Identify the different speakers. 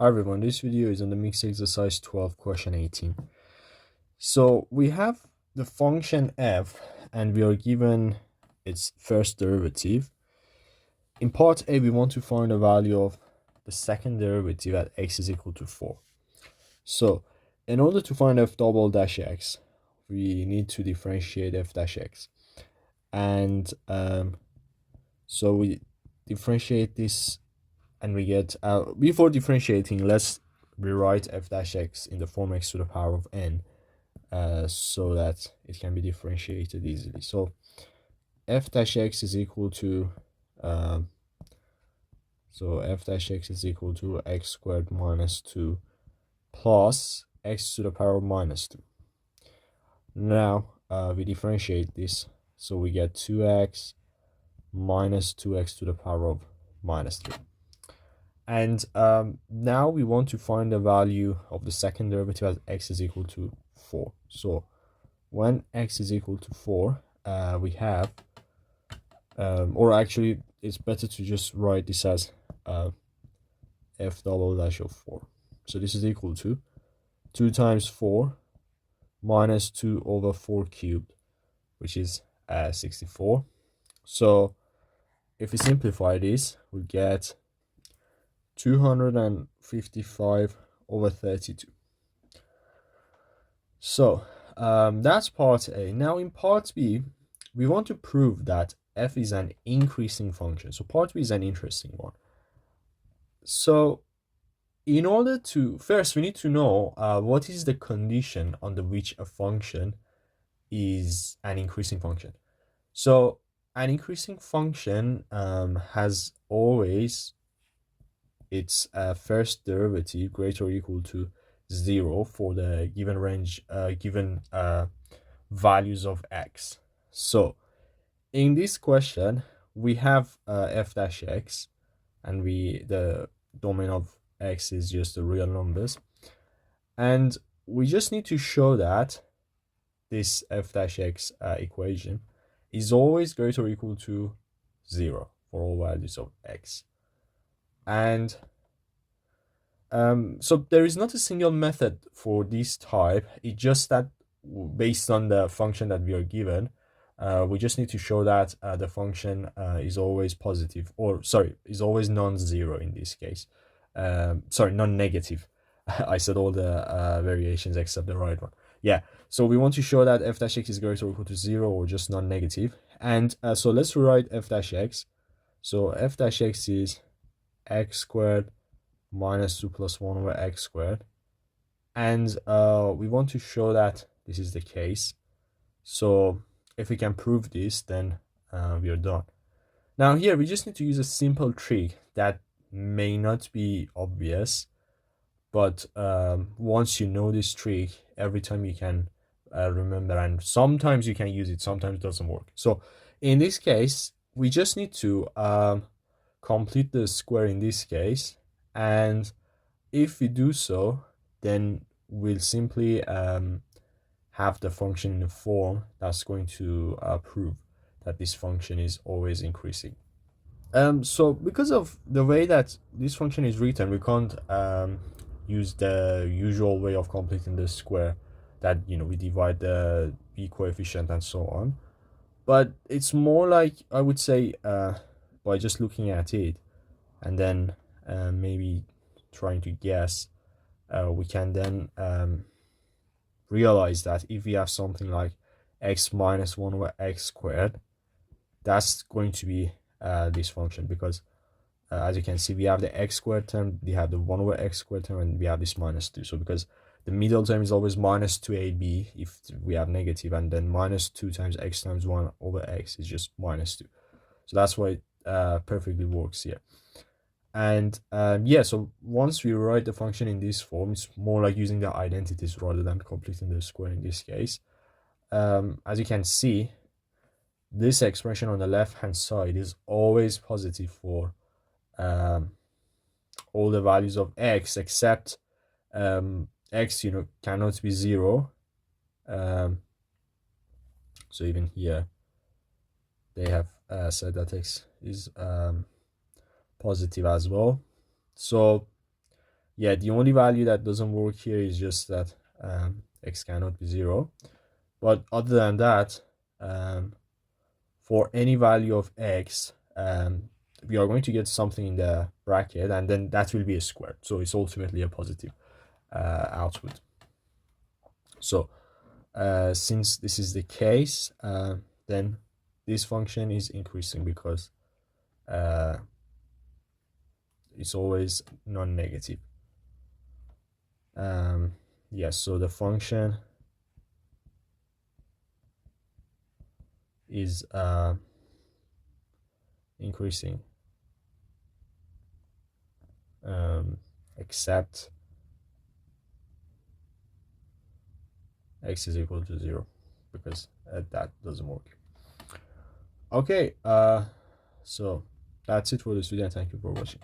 Speaker 1: Hi everyone, this video is on the mixed exercise 12 question 18. So we have the function f and we are given its first derivative. In part A, we want to find the value of the second derivative at x is equal to 4. So in order to find f double dash x, we need to differentiate f dash x. And so we differentiate this and we get, before differentiating, let's rewrite f dash x in the form x to the power of n, so that it can be differentiated easily. So f dash x is equal to x squared minus 2 plus x to the power of minus 2. Now we differentiate this, so we get 2x minus 2x to the power of minus 3. And now we want to find the value of the second derivative as x is equal to 4. So when x is equal to 4, we have, or actually it's better to just write this as f double dash of 4. So this is equal to 2 times 4 minus 2 over 4 cubed, which is 64. So if we simplify this, we get 255 over 32. So that's part A. Now in part B, we want to prove that f is an increasing function. So part B is an interesting one. So in order to, first we need to know what is the condition under which a function is an increasing function. So an increasing function has always its first derivative greater or equal to 0 for the given range, given values of x. So in this question, we have f dash x, and the domain of x is just the real numbers, and we just need to show that this f dash x equation is always greater or equal to 0 for all values of x. And so there is not a single method for this type. It's just that based on the function that we are given, we just need to show that the function is always positive, or sorry, is always non-zero in this case. Sorry, non-negative. I said all the variations except the right one. Yeah, so we want to show that f dash x is greater or equal to 0 or just non-negative. And so let's rewrite f dash x. So f dash x is x squared minus 2 plus 1 over x squared. And we want to show that this is the case. So if we can prove this, then we are done. Now here we just need to use a simple trick that may not be obvious, but once you know this trick, every time you can remember, and sometimes you can use it, sometimes it doesn't work. So in this case, we just need to complete the square in this case, and if we do so, then we'll simply have the function in a form that's going to prove that this function is always increasing. So because of the way that this function is written, we can't use the usual way of completing the square, that we divide the b coefficient and so on. But it's more like, I would say, by just looking at it and then maybe trying to guess, we can then realize that if we have something like x minus 1 over x squared, that's going to be this function, because as you can see, we have the x squared term, we have the 1 over x squared term, and we have this minus 2. So because the middle term is always minus 2ab if we have negative, and then minus 2 times x times 1 over x is just minus 2. So that's why it perfectly works here. And yeah, so once we write the function in this form, it's more like using the identities rather than completing the square in this case. As you can see, this expression on the left hand side is always positive for all the values of x, except x cannot be 0. So even here they have said that x is positive as well. So yeah, the only value that doesn't work here is just that x cannot be 0. But other than that, for any value of x, we are going to get something in the bracket, and then that will be a square. So it's ultimately a positive output. So since this is the case, then this function is increasing because it's always non-negative. Yes, so the function is increasing except x is equal to 0, because that doesn't work. Okay, so that's it for this video. Thank you for watching.